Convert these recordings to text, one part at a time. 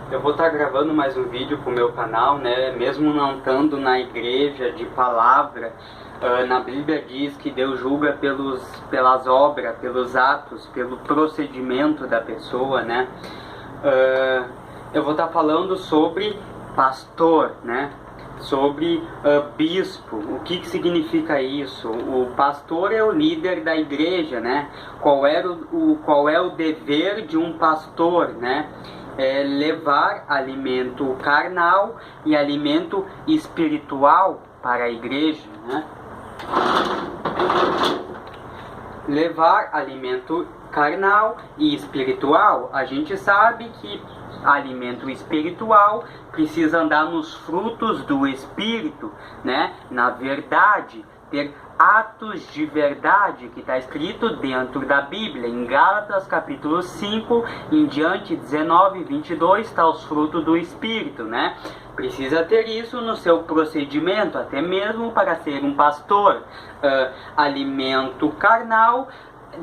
Eu vou estar gravando mais um vídeo para o meu canal, né? Mesmo não estando na igreja de palavra, na Bíblia diz que Deus julga pelas obras, pelos atos, pelo procedimento da pessoa, né? Eu vou estar falando sobre pastor, né? Sobre bispo. O que significa isso? O pastor é o líder da igreja, né? Qual é o dever de um pastor, né? É levar alimento carnal e alimento espiritual para a igreja, né? Levar alimento carnal e espiritual. A gente sabe que alimento espiritual precisa andar nos frutos do Espírito, né? Na verdade, ter atos de verdade, que está escrito dentro da Bíblia. Em Gálatas capítulo 5, em diante, 19 e 22, está os frutos do Espírito, né? Precisa ter isso no seu procedimento, até mesmo para ser um pastor. Alimento carnal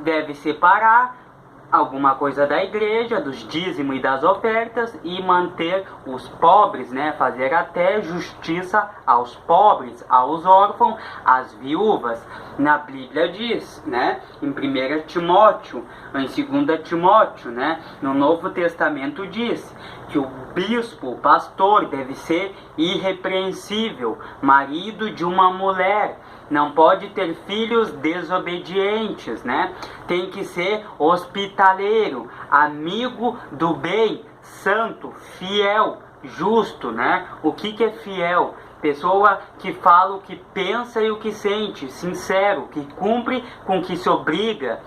deve separar alguma coisa da igreja, dos dízimos e das ofertas, e manter os pobres, né? Fazer até justiça aos pobres, aos órfãos, às viúvas. Na Bíblia diz, né? Em 1 Timóteo, em 2 Timóteo, né? No Novo Testamento diz que o bispo, o pastor, deve ser irrepreensível, marido de uma mulher, não pode ter filhos desobedientes, né? Tem que ser hospitaleiro, amigo do bem, santo, fiel, justo, né? O que é fiel? Pessoa que fala o que pensa e o que sente, sincero, que cumpre com o que se obriga.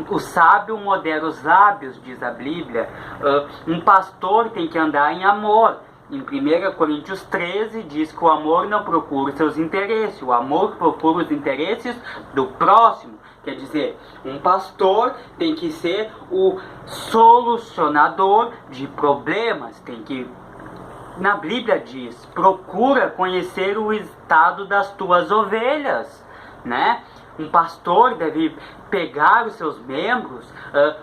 O sábio modera os lábios, diz a Bíblia. Um pastor tem que andar em amor. Em 1 Coríntios 13 diz que o amor não procura seus interesses, o amor procura os interesses do próximo. Quer dizer, um pastor tem que ser o solucionador de problemas, na Bíblia diz, procura conhecer o estado das tuas ovelhas, né? Um pastor deve pegar os seus membros,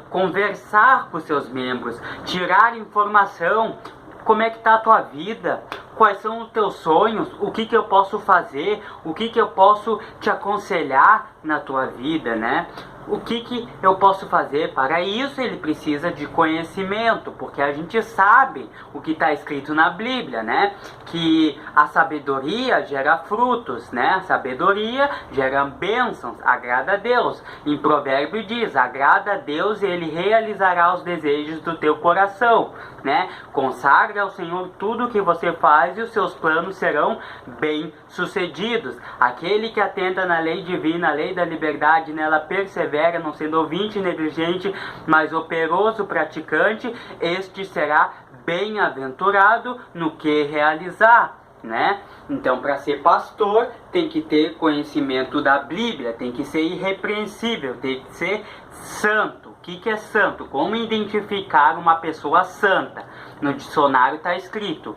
conversar com os seus membros, tirar informação. Como é que está a tua vida? Quais são os teus sonhos? O que eu posso fazer? O que eu posso te aconselhar na tua vida, né? O que eu posso fazer? Para isso ele precisa de conhecimento, porque a gente sabe o que está escrito na Bíblia, né? Que a sabedoria gera frutos, né? A sabedoria gera bênçãos, agrada a Deus. Em Provérbio diz, agrada a Deus e Ele realizará os desejos do teu coração, né? Consagra ao Senhor tudo o que você faz e os seus planos serão bem-sucedidos. Aquele que atenta na lei divina, a lei da liberdade, nela persevera, não sendo ouvinte negligente, mas operoso praticante, este será bem-aventurado no que realizar, né? Então, para ser pastor, tem que ter conhecimento da Bíblia, tem que ser irrepreensível, tem que ser santo. O que é santo? Como identificar uma pessoa santa? No dicionário está escrito,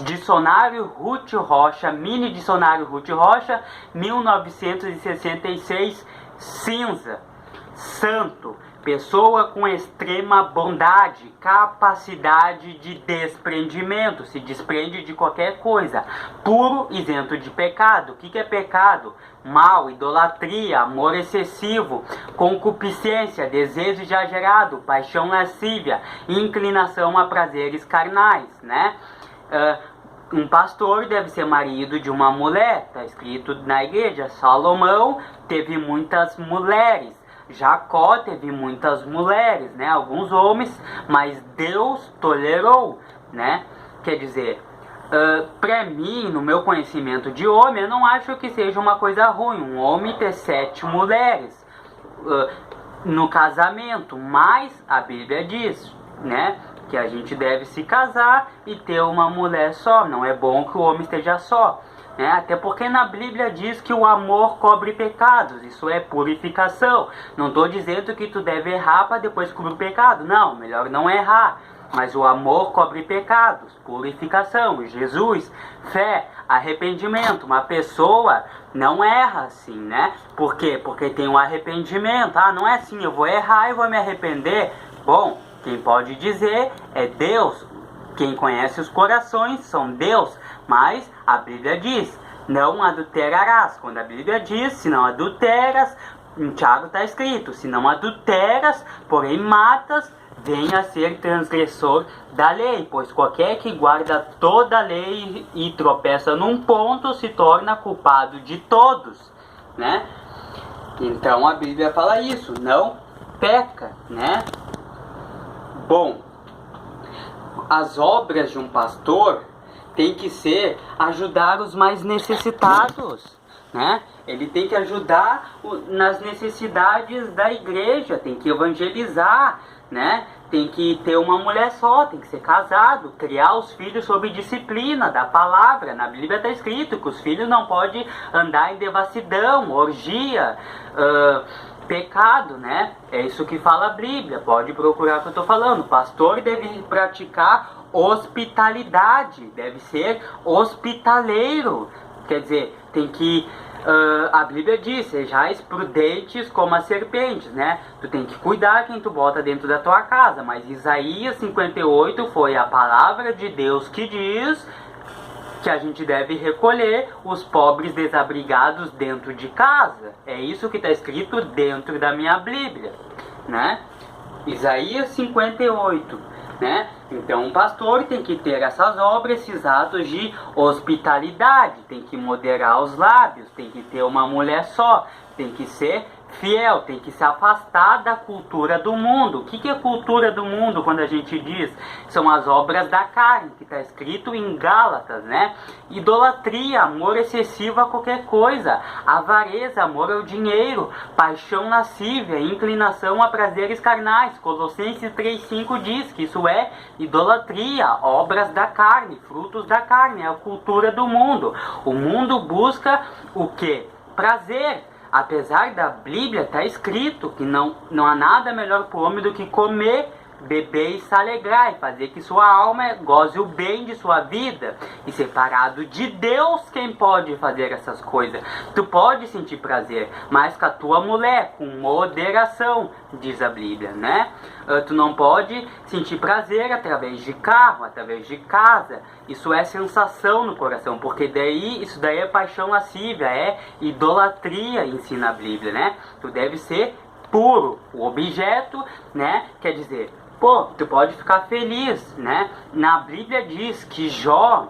Dicionário Ruth Rocha, Mini Dicionário Ruth Rocha, 1966, cinza. Santo, pessoa com extrema bondade, capacidade de desprendimento, se desprende de qualquer coisa. Puro, isento de pecado. O que é pecado? Mal, idolatria, amor excessivo, concupiscência, desejo exagerado, paixão lascívia, inclinação a prazeres carnais, né? Um pastor deve ser marido de uma mulher, está escrito na igreja. Salomão teve muitas mulheres. Jacó teve muitas mulheres, né? Alguns homens, mas Deus tolerou, né? Quer dizer, para mim, no meu conhecimento de homem, eu não acho que seja uma coisa ruim um homem ter 7 mulheres no casamento, mas a Bíblia diz, né? Que a gente deve se casar e ter uma mulher só. Não é bom que o homem esteja só. Até porque na Bíblia diz que o amor cobre pecados, isso é purificação. Não estou dizendo que tu deve errar para depois cobrir o pecado, não, melhor não errar. Mas o amor cobre pecados, purificação, Jesus, fé, arrependimento. Uma pessoa não erra assim, né? Por quê? Porque tem um arrependimento. Não é assim, eu vou errar e vou me arrepender. Bom, quem pode dizer é Deus. Quem conhece os corações são Deus, mas a Bíblia diz, não adulterarás. Quando a Bíblia diz, se não adulteras, em Tiago está escrito, se não adulteras, porém matas, venha a ser transgressor da lei, pois qualquer que guarda toda a lei e tropeça num ponto se torna culpado de todos, né? Então a Bíblia fala isso, não peca, né? Bom, as obras de um pastor tem que ser ajudar os mais necessitados, né? Ele tem que ajudar nas necessidades da igreja, tem que evangelizar, né? Tem que ter uma mulher só, tem que ser casado, criar os filhos sob disciplina da palavra. Na Bíblia está escrito que os filhos não podem andar em devassidão, orgia, pecado, né? É isso que fala a Bíblia, pode procurar o que eu estou falando. O pastor deve praticar hospitalidade, deve ser hospitaleiro, quer dizer, tem que... a Bíblia diz, sejais prudentes como as serpentes, né? Tu tem que cuidar quem tu bota dentro da tua casa, mas Isaías 58 foi a palavra de Deus que diz que a gente deve recolher os pobres desabrigados dentro de casa. É isso que está escrito dentro da minha Bíblia, né? Isaías 58, né? Então um pastor tem que ter essas obras, esses atos de hospitalidade, tem que moderar os lábios, tem que ter uma mulher só, tem que ser fiel, tem que se afastar da cultura do mundo. O que é cultura do mundo quando a gente diz? São as obras da carne, que está escrito em Gálatas, né? Idolatria, amor excessivo a qualquer coisa, avareza, amor ao dinheiro, paixão lascívia, inclinação a prazeres carnais. Colossenses 3,5 diz que isso é idolatria, obras da carne, frutos da carne, é a cultura do mundo. O mundo busca o quê? Prazer. Apesar da Bíblia estar escrito que não há nada melhor para o homem do que comer, beber e se alegrar, e fazer que sua alma goze o bem de sua vida. E separado de Deus, quem pode fazer essas coisas? Tu pode sentir prazer, mas com a tua mulher, com moderação, diz a Bíblia, né? Tu não pode sentir prazer através de carro, através de casa. Isso é sensação no coração, porque isso daí é paixão lascívia, é idolatria, ensina a Bíblia, né? Tu deve ser puro. O objeto, né? Quer dizer, pô, tu pode ficar feliz, né? Na Bíblia diz que Jó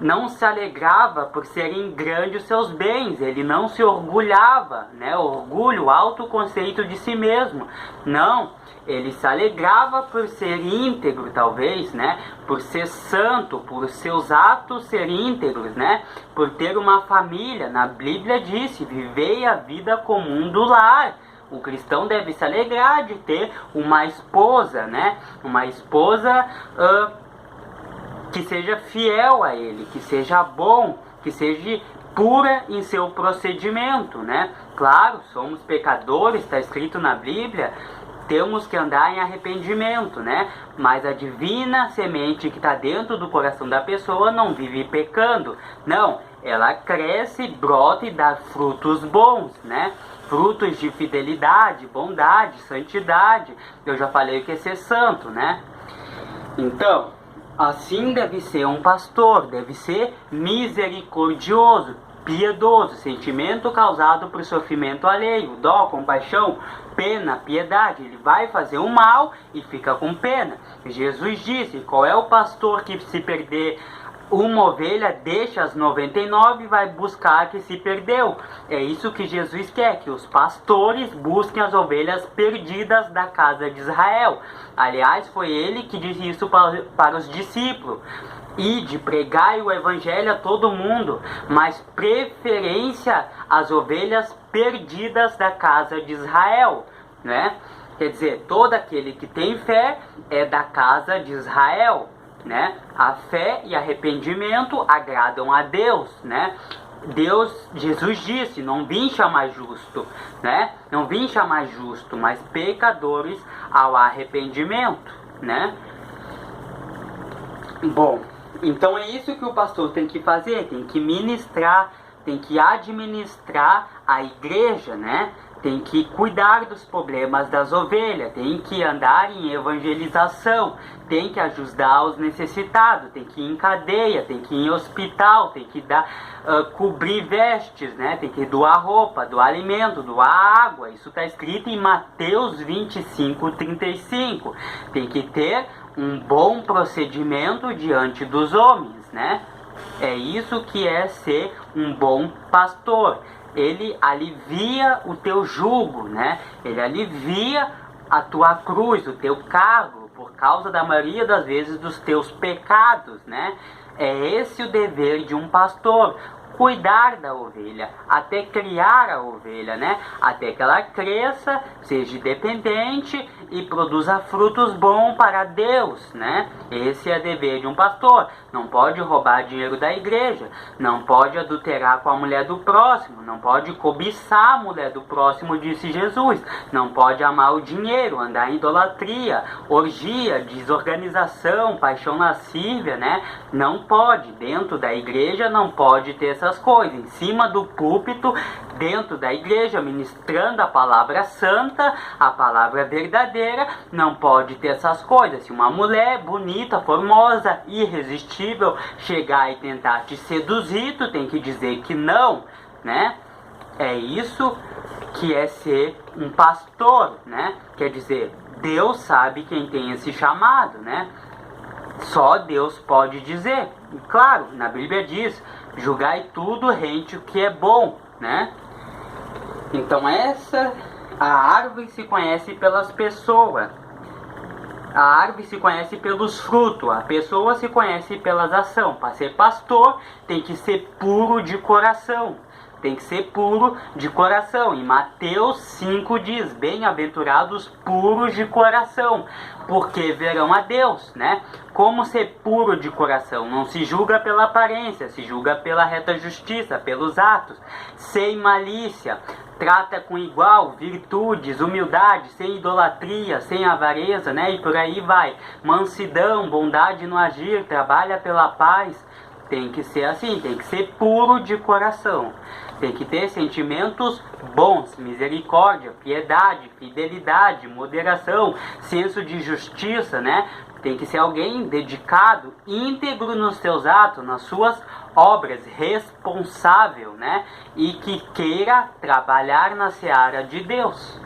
não se alegrava por serem grandes os seus bens, ele não se orgulhava, né? Orgulho, alto conceito de si mesmo. Não, ele se alegrava por ser íntegro, talvez, né? Por ser santo, por seus atos ser íntegros, né? Por ter uma família. Na Bíblia disse, vivei a vida comum do lar. O cristão deve se alegrar de ter uma esposa, né? Uma esposa que seja fiel a ele, que seja bom, que seja pura em seu procedimento, né? Claro, somos pecadores, está escrito na Bíblia, temos que andar em arrependimento, né? Mas a divina semente que está dentro do coração da pessoa não vive pecando. Não, ela cresce, brota e dá frutos bons, né? Frutos de fidelidade, bondade, santidade. Eu já falei o que é ser santo, né? Então, assim deve ser um pastor, deve ser misericordioso, piedoso, sentimento causado por sofrimento alheio, dó, compaixão, pena, piedade. Ele vai fazer o mal e fica com pena. Jesus disse, qual é o pastor que se perder uma ovelha, deixa as 99 e vai buscar a que se perdeu? É isso que Jesus quer, que os pastores busquem as ovelhas perdidas da casa de Israel. Aliás, foi ele que disse isso para os discípulos. Ide, pregai o evangelho a todo mundo, mas preferência às ovelhas perdidas da casa de Israel, né? Quer dizer, todo aquele que tem fé é da casa de Israel, né? A fé e arrependimento agradam a Deus, né? Jesus disse, não vim chamar justo, né? Não vim chamar justo, mas pecadores ao arrependimento, né? Bom, então é isso que o pastor tem que fazer, tem que ministrar tem que administrar a igreja, né? Tem que cuidar dos problemas das ovelhas, tem que andar em evangelização, tem que ajudar os necessitados, tem que ir em cadeia, tem que ir em hospital, tem que cobrir vestes, né? Tem que doar roupa, doar alimento, doar água. Isso está escrito em Mateus 25:35. Tem que ter um bom procedimento diante dos homens, né? É isso que é ser um bom pastor. Ele alivia o teu jugo, né? Ele alivia a tua cruz, o teu cargo, por causa da maioria das vezes dos teus pecados, né? É esse o dever de um pastor. Cuidar da ovelha, até criar a ovelha, né? Até que ela cresça, seja independente e produza frutos bons para Deus, né? Esse é o dever de um pastor. Não pode roubar dinheiro da igreja, não pode adulterar com a mulher do próximo, não pode cobiçar a mulher do próximo, disse Jesus. Não pode amar o dinheiro, andar em idolatria, orgia, desorganização, paixão lascívia, né? Não pode. Dentro da igreja não pode ter essas coisas. Em cima do púlpito, dentro da igreja, ministrando a palavra santa, a palavra verdadeira, não pode ter essas coisas. Se uma mulher bonita, formosa, irresistível chegar e tentar te seduzir, tu tem que dizer que não, né? É isso que é ser um pastor, né? Quer dizer, Deus sabe quem tem esse chamado, né? Só Deus pode dizer. E claro, na Bíblia diz: julgai tudo rente o que é bom, né? Então a árvore se conhece pelas pessoas. A árvore se conhece pelos frutos, a pessoa se conhece pelas ações. Para ser pastor, tem que ser puro de coração. Tem que ser puro de coração. Em Mateus 5 diz: bem-aventurados puros de coração, porque verão a Deus, né? Como ser puro de coração? Não se julga pela aparência, se julga pela reta justiça, pelos atos, sem malícia. Trata com igual, virtudes, humildade, sem idolatria, sem avareza, né? E por aí vai. Mansidão, bondade no agir, trabalha pela paz. Tem que ser assim, tem que ser puro de coração. Tem que ter sentimentos bons, misericórdia, piedade, fidelidade, moderação, senso de justiça, né? Tem que ser alguém dedicado, íntegro nos seus atos, nas suas obras, responsável, né? E que queira trabalhar na seara de Deus.